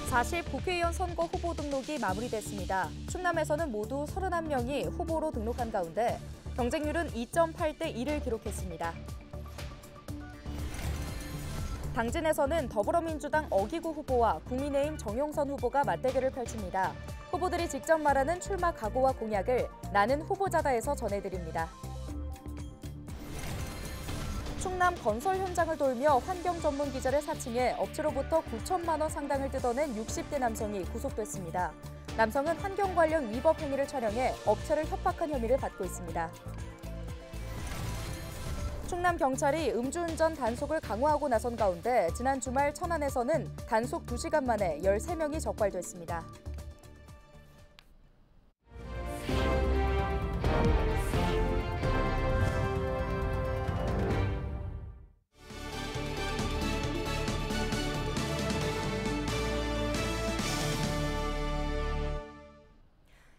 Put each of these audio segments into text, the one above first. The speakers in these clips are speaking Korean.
40 국회의원 선거 후보 등록이 마무리됐습니다. 충남에서는 모두 31명이 후보로 등록한 가운데 경쟁률은 2.8대 1을 기록했습니다. 당진에서는 더불어민주당 어기구 후보와 국민의힘 정용선 후보가 맞대결을 펼칩니다. 후보들이 직접 말하는 출마 각오와 공약을 나는 후보자다에서 전해드립니다. 충남 건설 현장을 돌며 환경 전문 기자를 사칭해 업체로부터 9천만 원 상당을 뜯어낸 60대 남성이 구속됐습니다. 남성은 환경 관련 위법 행위를 촬영해 업체를 협박한 혐의를 받고 있습니다. 충남 경찰이 음주운전 단속을 강화하고 나선 가운데 지난 주말 천안에서는 단속 2시간 만에 13명이 적발됐습니다.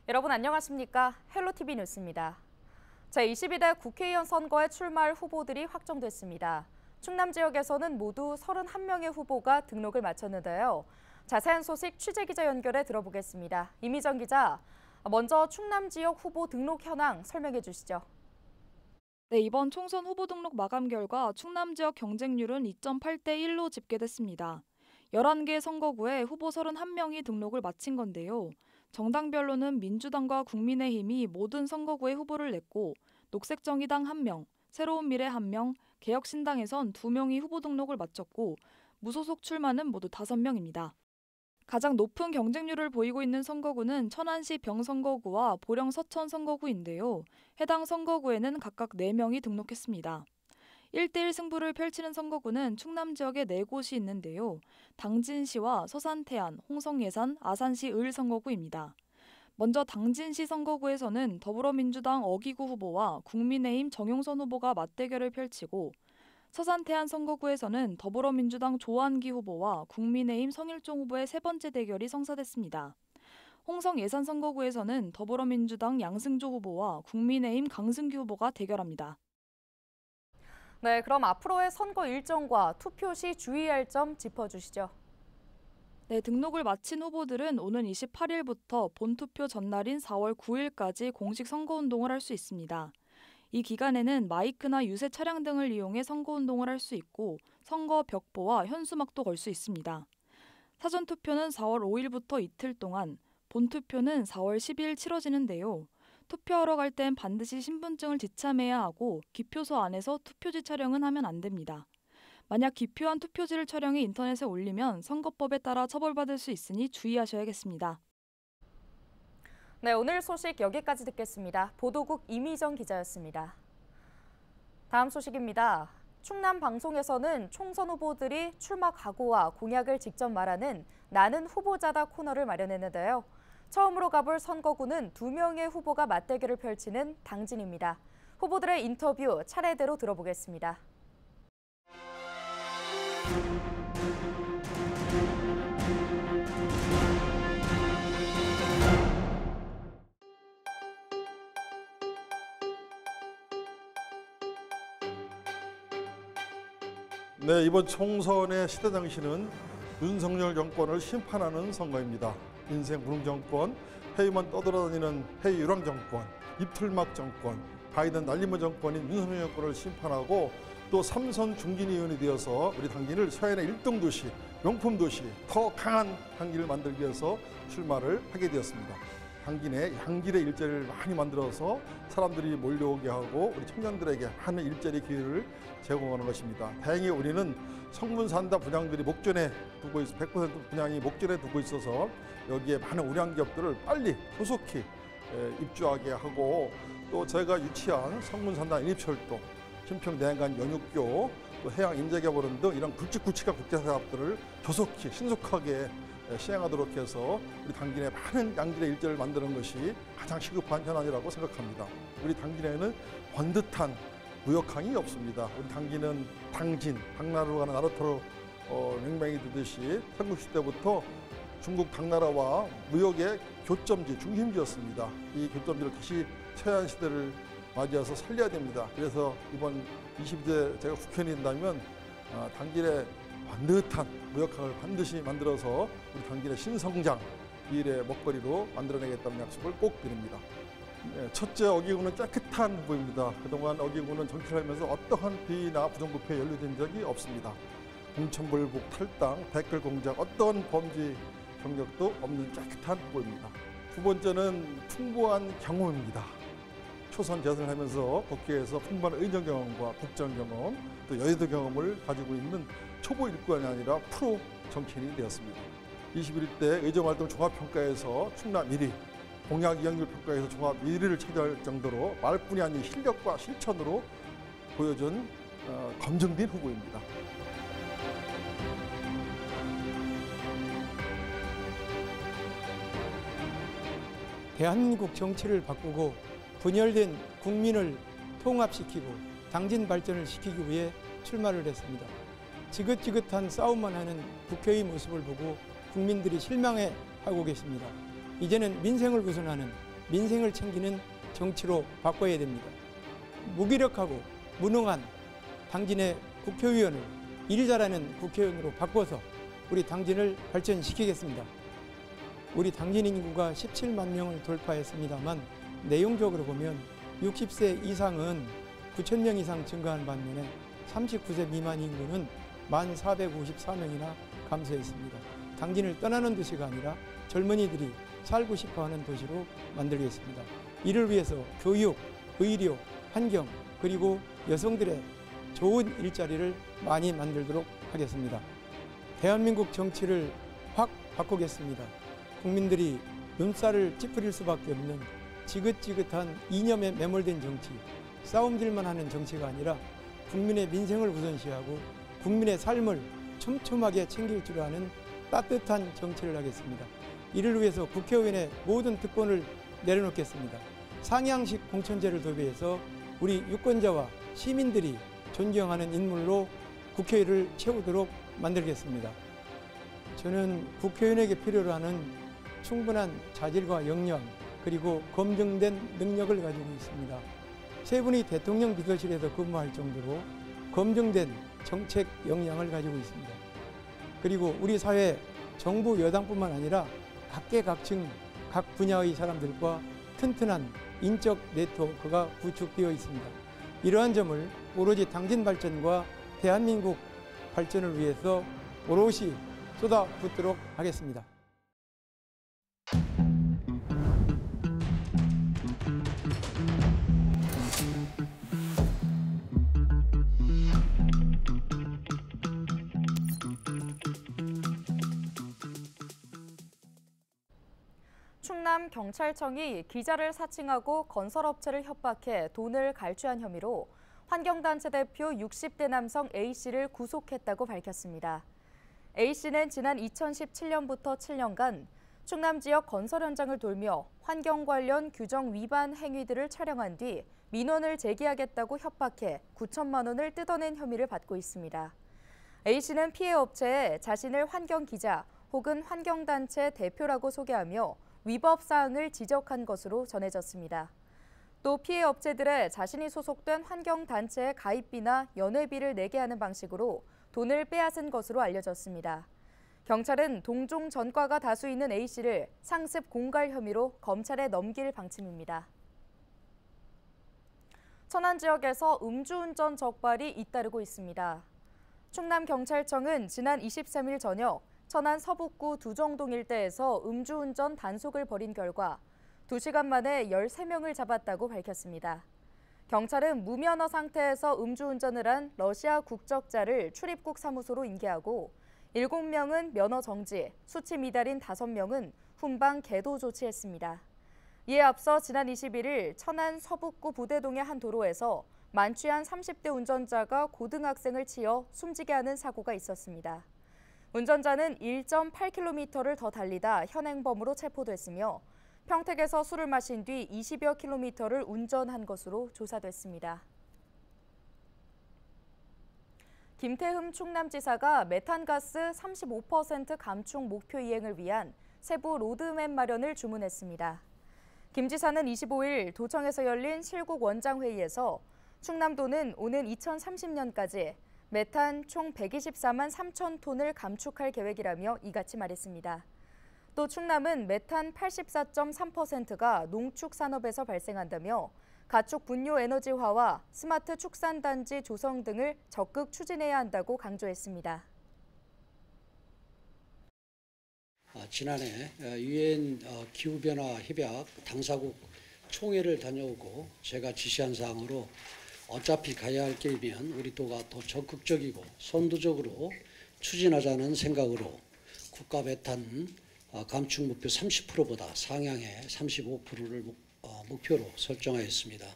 여러분 안녕하십니까? 헬로티비 뉴스입니다. 제22대 국회의원 선거에 출마할 후보들이 확정됐습니다. 충남 지역에서는 모두 31명의 후보가 등록을 마쳤는데요. 자세한 소식 취재기자 연결해 들어보겠습니다. 이미정 기자, 먼저 충남 지역 후보 등록 현황 설명해 주시죠. 네, 이번 총선 후보 등록 마감 결과 충남 지역 경쟁률은 2.8대 1로 집계됐습니다. 11개 선거구에 후보 31명이 등록을 마친 건데요. 정당별로는 민주당과 국민의힘이 모든 선거구에 후보를 냈고 녹색정의당 1명, 새로운미래 1명, 개혁신당에선 2명이 후보 등록을 마쳤고 무소속 출마는 모두 5명입니다. 가장 높은 경쟁률을 보이고 있는 선거구는 천안시 병선거구와 보령 서천 선거구인데요. 해당 선거구에는 각각 4명이 등록했습니다. 1대1 승부를 펼치는 선거구는 충남 지역에 4곳이 있는데요. 당진시와 서산태안, 홍성예산, 아산시 을 선거구입니다. 먼저 당진시 선거구에서는 더불어민주당 어기구 후보와 국민의힘 정용선 후보가 맞대결을 펼치고 서산태안 선거구에서는 더불어민주당 조한기 후보와 국민의힘 성일종 후보의 세 번째 대결이 성사됐습니다. 홍성예산 선거구에서는 더불어민주당 양승조 후보와 국민의힘 강승규 후보가 대결합니다. 네, 그럼 앞으로의 선거 일정과 투표 시 주의할 점 짚어주시죠. 네, 등록을 마친 후보들은 오는 28일부터 본투표 전날인 4월 9일까지 공식 선거운동을 할 수 있습니다. 이 기간에는 마이크나 유세 차량 등을 이용해 선거운동을 할 수 있고 선거 벽보와 현수막도 걸 수 있습니다. 사전투표는 4월 5일부터 이틀 동안, 본투표는 4월 10일 치러지는데요. 투표하러 갈 땐 반드시 신분증을 지참해야 하고 기표소 안에서 투표지 촬영은 하면 안 됩니다. 만약 기표한 투표지를 촬영해 인터넷에 올리면 선거법에 따라 처벌받을 수 있으니 주의하셔야겠습니다. 네, 오늘 소식 여기까지 듣겠습니다. 보도국 이미정 기자였습니다. 다음 소식입니다. 충남 방송에서는 총선 후보들이 출마 각오와 공약을 직접 말하는 나는 후보자다 코너를 마련했는데요. 처음으로 가볼 선거구는 2명의 후보가 맞대결을 펼치는 당진입니다. 후보들의 인터뷰 차례대로 들어보겠습니다. 네, 이번 총선의 시대 정신은 윤석열 정권을 심판하는 선거입니다. 인생 무능 정권, 회의만 떠돌아다니는 회의 유랑 정권, 입틀막 정권, 바이든 날리면 정권인 윤석열 정권을 심판하고 또 삼선 중진 의원이 되어서 우리 당진을 서해안의 1등 도시, 명품 도시, 더 강한 당진을 만들기 위해서 출마를 하게 되었습니다. 당진에 양질의 일자리를 많이 만들어서 사람들이 몰려오게 하고 우리 청년들에게 많은 일자리 기회를 제공하는 것입니다. 다행히 우리는 성문산다 분양들이 목전에 두고 있어 100% 분양이 목전에 두고 있어서 여기에 많은 우량 기업들을 빨리 조속히 입주하게 하고 또 저희가 유치한 성문산다 인입철도, 신평내양간 연육교, 또 해양 인재개발원 등 이런 굵직굵직한 국제사업들을 조속히 신속하게 시행하도록 해서 우리 당진에 많은 양질의 일자리를 만드는 것이 가장 시급한 현안이라고 생각합니다. 우리 당진에는 번듯한 무역항이 없습니다. 우리 당진은 당진, 당나라로 가는 나루토로 맹맹이 두듯이 삼국시대부터 중국 당나라와 무역의 교점지, 중심지였습니다. 이 교점지를 다시 서해안 시대를 맞이해서 살려야 됩니다. 그래서 이번 22대 제가 국회의원이 된다면 당진에 반듯한 무역학을 반드시 만들어서 우리 당진의 신성장, 미래 먹거리로 만들어내겠다는 약속을 꼭 드립니다. 첫째, 어기군은 깨끗한 후보입니다. 그동안 어기군은 정치를 하면서 어떠한 비리나 부정부패에 연루된 적이 없습니다. 공천불복, 탈당, 댓글 공작, 어떤 범죄 경력도 없는 깨끗한 후보입니다. 두 번째는 풍부한 경험입니다. 초선 재선을 하면서 국회에서 풍부한 의정 경험과 국정 경험, 또 여의도 경험을 가지고 있는 초보 일꾼이 아니라 프로 정치인이 되었습니다. 21대 의정활동 종합평가에서 충남 1위, 공약 이행률 평가에서 종합 1위를 차지할 정도로 말뿐이 아닌 실력과 실천으로 보여준 검증된 후보입니다. 대한민국 정치를 바꾸고 분열된 국민을 통합시키고 당진 발전을 시키기 위해 출마를 했습니다. 지긋지긋한 싸움만 하는 국회의 모습을 보고 국민들이 실망해하고 계십니다. 이제는 민생을 우선하는, 민생을 챙기는 정치로 바꿔야 됩니다. 무기력하고 무능한 당진의 국회의원을 일 잘하는 국회의원으로 바꿔서 우리 당진을 발전시키겠습니다. 우리 당진 인구가 17만 명을 돌파했습니다만 내용적으로 보면 60세 이상은 9천 명 이상 증가한 반면에 39세 미만 인구는 1,454명이나 감소했습니다. 당진을 떠나는 도시가 아니라 젊은이들이 살고 싶어하는 도시로 만들겠습니다. 이를 위해서 교육, 의료, 환경, 그리고 여성들의 좋은 일자리를 많이 만들도록 하겠습니다. 대한민국 정치를 확 바꾸겠습니다. 국민들이 눈살을 찌푸릴 수밖에 없는 지긋지긋한 이념에 매몰된 정치, 싸움질만 하는 정치가 아니라 국민의 민생을 우선시하고 국민의 삶을 촘촘하게 챙길 줄 아는 따뜻한 정치를 하겠습니다. 이를 위해서 국회의원의 모든 특권을 내려놓겠습니다. 상향식 공천제를 도입해서 우리 유권자와 시민들이 존경하는 인물로 국회를 채우도록 만들겠습니다. 저는 국회의원에게 필요로 하는 충분한 자질과 역량, 그리고 검증된 능력을 가지고 있습니다. 세 분이 대통령 비서실에서 근무할 정도로 검증된 정책 역량을 가지고 있습니다. 그리고 우리 사회 정부 여당뿐만 아니라 각계각층 각 분야의 사람들과 튼튼한 인적 네트워크가 구축되어 있습니다. 이러한 점을 오로지 당진 발전과 대한민국 발전을 위해서 오롯이 쏟아붓도록 하겠습니다. 충남경찰청이 기자를 사칭하고 건설업체를 협박해 돈을 갈취한 혐의로 환경단체 대표 60대 남성 A씨를 구속했다고 밝혔습니다. A씨는 지난 2017년부터 7년간 충남 지역 건설 현장을 돌며 환경 관련 규정 위반 행위들을 촬영한 뒤 민원을 제기하겠다고 협박해 9천만 원을 뜯어낸 혐의를 받고 있습니다. A씨는 피해 업체에 자신을 환경기자 혹은 환경단체 대표라고 소개하며 위법 사항을 지적한 것으로 전해졌습니다. 또 피해 업체들의 자신이 소속된 환경단체의 가입비나 연회비를 내게 하는 방식으로 돈을 빼앗은 것으로 알려졌습니다. 경찰은 동종 전과가 다수 있는 A씨를 상습 공갈 혐의로 검찰에 넘길 방침입니다. 천안 지역에서 음주운전 적발이 잇따르고 있습니다. 충남경찰청은 지난 23일 저녁 천안 서북구 두정동 일대에서 음주운전 단속을 벌인 결과 2시간 만에 13명을 잡았다고 밝혔습니다. 경찰은 무면허 상태에서 음주운전을 한 러시아 국적자를 출입국 사무소로 인계하고 7명은 면허 정지, 수치 미달인 5명은 훈방 계도 조치했습니다. 이에 앞서 지난 21일 천안 서북구 부대동의 한 도로에서 만취한 30대 운전자가 고등학생을 치어 숨지게 하는 사고가 있었습니다. 운전자는 1.8km를 더 달리다 현행범으로 체포됐으며 평택에서 술을 마신 뒤 20여 킬로미터를 운전한 것으로 조사됐습니다. 김태흠 충남지사가 메탄가스 35% 감축 목표 이행을 위한 세부 로드맵 마련을 주문했습니다. 김 지사는 25일 도청에서 열린 실국 원장회의에서 충남도는 오는 2030년까지 메탄 총 124만 3천 톤을 감축할 계획이라며 이같이 말했습니다. 또 충남은 메탄 84.3%가 농축 산업에서 발생한다며 가축 분뇨 에너지화와 스마트 축산단지 조성 등을 적극 추진해야 한다고 강조했습니다. 지난해 유엔 기후변화 협약 당사국 총회를 다녀오고 제가 지시한 사항으로 어차피 가야 할 길이면 우리 도가 더 적극적이고 선도적으로 추진하자는 생각으로 국가 메탄 감축 목표 30%보다 상향해 35%를 목표로 설정하였습니다.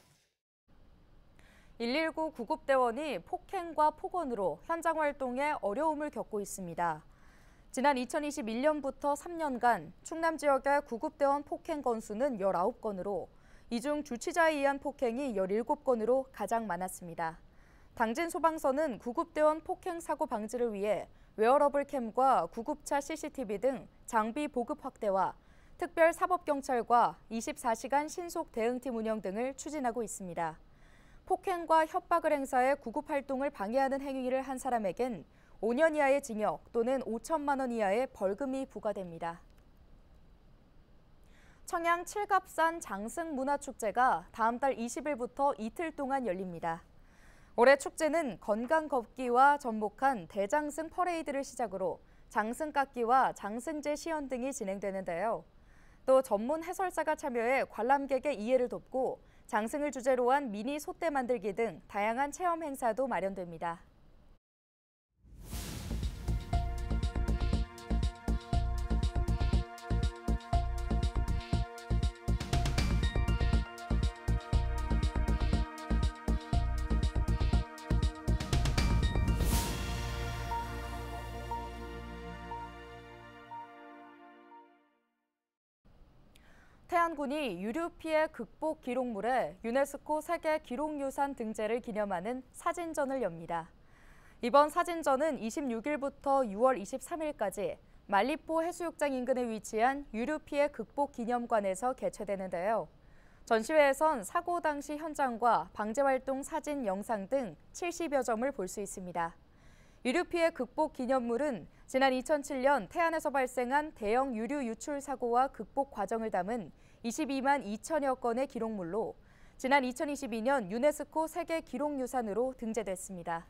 119 구급대원이 폭행과 폭언으로 현장 활동에 어려움을 겪고 있습니다. 지난 2021년부터 3년간 충남 지역의 구급대원 폭행 건수는 19건으로 이 중 주치자에 의한 폭행이 17건으로 가장 많았습니다. 당진 소방서는 구급대원 폭행 사고 방지를 위해 웨어러블 캠과 구급차 CCTV 등 장비 보급 확대와 특별사법경찰과 24시간 신속 대응팀 운영 등을 추진하고 있습니다. 폭행과 협박을 행사해 구급활동을 방해하는 행위를 한 사람에겐 5년 이하의 징역 또는 5천만 원 이하의 벌금이 부과됩니다. 청양 칠갑산 장승문화축제가 다음 달 20일부터 이틀 동안 열립니다. 올해 축제는 건강 걷기와 접목한 대장승 퍼레이드를 시작으로 장승 깎기와 장승제 시연 등이 진행되는데요. 또 전문 해설사가 참여해 관람객의 이해를 돕고 장승을 주제로 한 미니 솥대 만들기 등 다양한 체험 행사도 마련됩니다. 태안군이 유류 피해 극복 기록물에 유네스코 세계 기록유산 등재를 기념하는 사진전을 엽니다. 이번 사진전은 26일부터 6월 23일까지 말리포 해수욕장 인근에 위치한 유류 피해 극복 기념관에서 개최되는데요. 전시회에선 사고 당시 현장과 방재활동 사진, 영상 등 70여 점을 볼 수 있습니다. 유류 피해 극복 기념물은 지난 2007년 태안에서 발생한 대형 유류 유출 사고와 극복 과정을 담은 22만 2천여 건의 기록물로 지난 2022년 유네스코 세계 기록유산으로 등재됐습니다.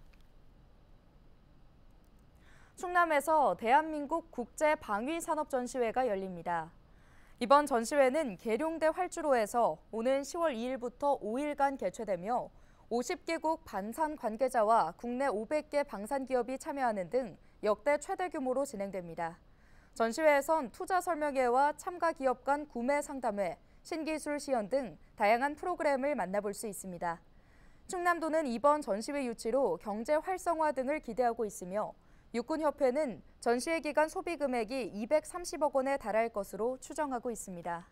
충남에서 대한민국 국제방위산업전시회가 열립니다. 이번 전시회는 계룡대 활주로에서 오는 10월 2일부터 5일간 개최되며 50개국 반산 관계자와 국내 500개 방산 기업이 참여하는 등 역대 최대 규모로 진행됩니다. 전시회에선 투자 설명회와 참가 기업 간 구매 상담회, 신기술 시연 등 다양한 프로그램을 만나볼 수 있습니다. 충남도는 이번 전시회 유치로 경제 활성화 등을 기대하고 있으며 육군협회는 전시회 기간 소비 금액이 230억 원에 달할 것으로 추정하고 있습니다.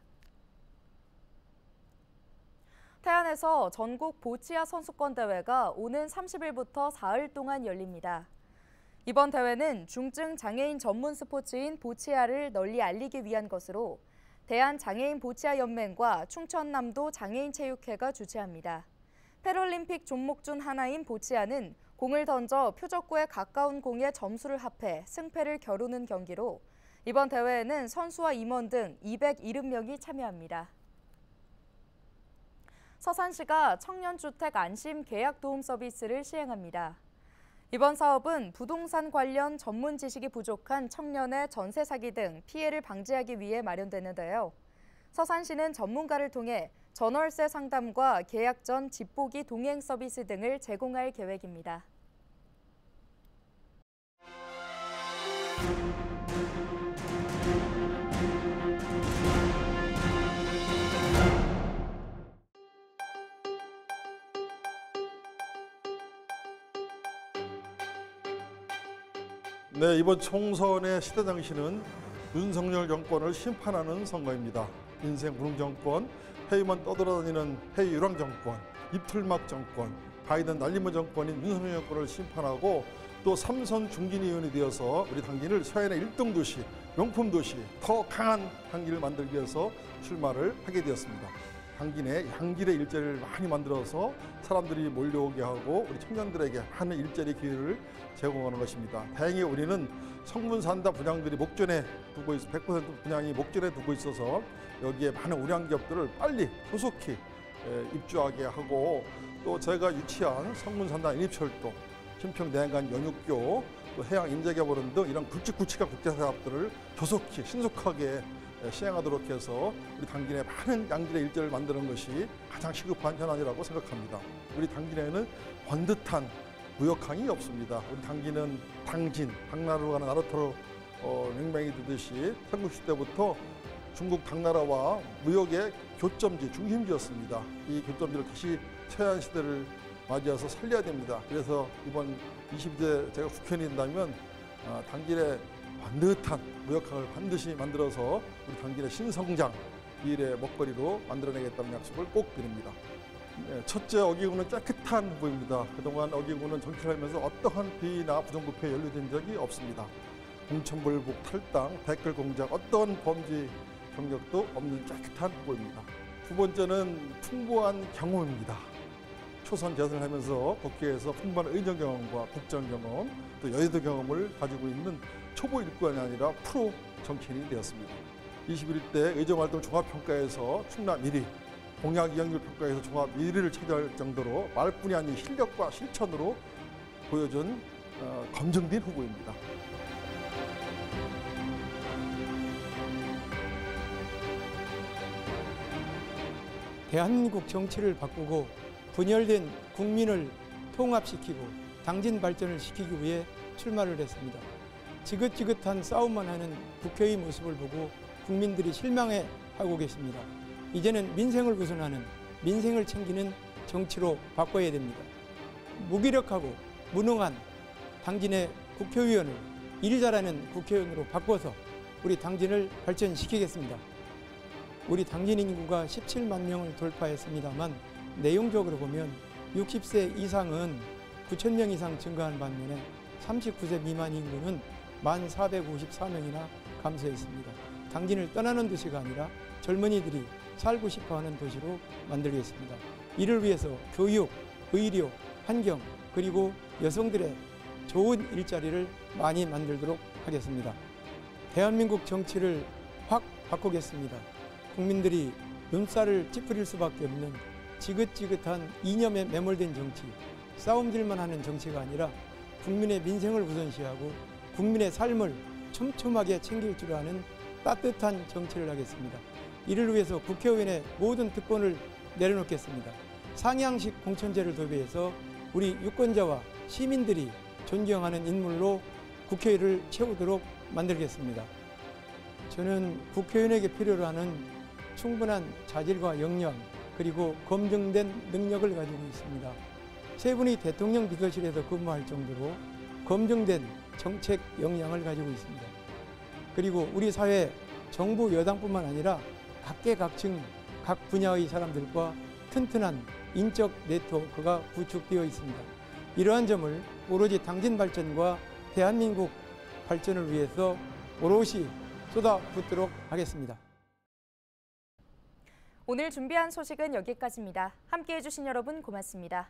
태안에서 전국 보치아 선수권 대회가 오는 30일부터 사흘 동안 열립니다. 이번 대회는 중증 장애인 전문 스포츠인 보치아를 널리 알리기 위한 것으로 대한장애인 보치아 연맹과 충청남도 장애인체육회가 주최합니다. 패럴림픽 종목 중 하나인 보치아는 공을 던져 표적구에 가까운 공에 점수를 합해 승패를 겨루는 경기로 이번 대회에는 선수와 임원 등 270명이 참여합니다. 서산시가 청년주택 안심 계약 도움 서비스를 시행합니다. 이번 사업은 부동산 관련 전문 지식이 부족한 청년의 전세 사기 등 피해를 방지하기 위해 마련되는데요. 서산시는 전문가를 통해 전월세 상담과 계약 전 집 보기 동행 서비스 등을 제공할 계획입니다. 네, 이번 총선의 시대 정신은 윤석열 정권을 심판하는 선거입니다. 인생 불응 정권, 회의만 떠돌아다니는 회의 유랑 정권, 입틀막 정권, 바이든 날리면 정권인 윤석열 정권을 심판하고 또 삼선 중진 의원이 되어서 우리 당진을 서해안의 1등 도시, 명품 도시, 더 강한 당진을 만들기 위해서 출마를 하게 되었습니다. 당기 내 양질의 일자리를 많이 만들어서 사람들이 몰려오게 하고 우리 청년들에게 많은 일자리 기회를 제공하는 것입니다. 다행히 우리는 성문산다 분양들이 목전에 두고 있어 100% 분양이 목전에 두고 있어서 여기에 많은 우량 기업들을 빨리 조속히 입주하게 하고, 또 저희가 유치한 성문산다 인입철도, 김평내양간 연육교, 또 해양인재개발원 등 이런 굵직굵직한 국제사업들을 조속히 신속하게 시행하도록 해서 우리 당기 내 많은 양질의 일자리를 만드는 것이 가장 시급한 현안이라고 생각합니다. 우리 당기 내에는 번듯한 무역항이 없습니다. 우리 당기는 당진, 당나라로 가는 나루토로 맹맹이 두듯이 삼국시대부터 중국 당나라와 무역의 교점지, 중심지였습니다. 이 교점지를 다시 최한 시대를 맞이해서 살려야 됩니다. 그래서 이번 22대 제가 국회의원이 된다면 당기 내 번듯한 무역항을 반드시 만들어서 우리 당기 내 신성장, 이 일의 먹거리로 만들어내겠다는 약속을 꼭 드립니다. 첫째, 어기구는 깨끗한 후보입니다. 그동안 어기구는 정치를 하면서 어떠한 비리나 부정부패에 연루된 적이 없습니다. 공천불복, 탈당, 댓글 공작, 어떤 범죄 경력도 없는 깨끗한 후보입니다. 두 번째는 풍부한 경험입니다. 초선 재선을 하면서 국회에서 풍부한 의정 경험과 국정 경험, 또 여의도 경험을 가지고 있는 초보 일꾼이 아니라 프로 정치인이 되었습니다. 21대 의정활동 종합평가에서 충남 1위, 공약 이행률 평가에서 종합 1위를 차지할 정도로 말뿐이 아닌 실력과 실천으로 보여준 검증된 후보입니다. 대한민국 정치를 바꾸고 분열된 국민을 통합시키고 당진 발전을 시키기 위해 출마를 했습니다. 지긋지긋한 싸움만 하는 국회의 모습을 보고 국민들이 실망해하고 계십니다. 이제는 민생을 우선하는, 민생을 챙기는 정치로 바꿔야 됩니다. 무기력하고 무능한 당진의 국회의원을 일 잘하는 국회의원으로 바꿔서 우리 당진을 발전시키겠습니다. 우리 당진 인구가 17만 명을 돌파했습니다만 내용적으로 보면 60세 이상은 9천 명 이상 증가한 반면에 39세 미만 인구는 1,454명이나 감소했습니다. 당진을 떠나는 도시가 아니라 젊은이들이 살고 싶어하는 도시로 만들겠습니다. 이를 위해서 교육, 의료, 환경, 그리고 여성들의 좋은 일자리를 많이 만들도록 하겠습니다. 대한민국 정치를 확 바꾸겠습니다. 국민들이 눈살을 찌푸릴 수밖에 없는 지긋지긋한 이념에 매몰된 정치, 싸움질만 하는 정치가 아니라 국민의 민생을 우선시하고 국민의 삶을 촘촘하게 챙길 줄 아는 따뜻한 정치를 하겠습니다. 이를 위해서 국회의원의 모든 특권을 내려놓겠습니다. 상향식 공천제를 도입해서 우리 유권자와 시민들이 존경하는 인물로 국회를 채우도록 만들겠습니다. 저는 국회의원에게 필요로 하는 충분한 자질과 역량, 그리고 검증된 능력을 가지고 있습니다. 세 분이 대통령 비서실에서 근무할 정도로 검증된 정책 역량을 가지고 있습니다. 그리고 우리 사회 정부 여당뿐만 아니라 각계각층 각 분야의 사람들과 튼튼한 인적 네트워크가 구축되어 있습니다. 이러한 점을 오로지 당진 발전과 대한민국 발전을 위해서 오롯이 쏟아붓도록 하겠습니다. 오늘 준비한 소식은 여기까지입니다. 함께해 주신 여러분 고맙습니다.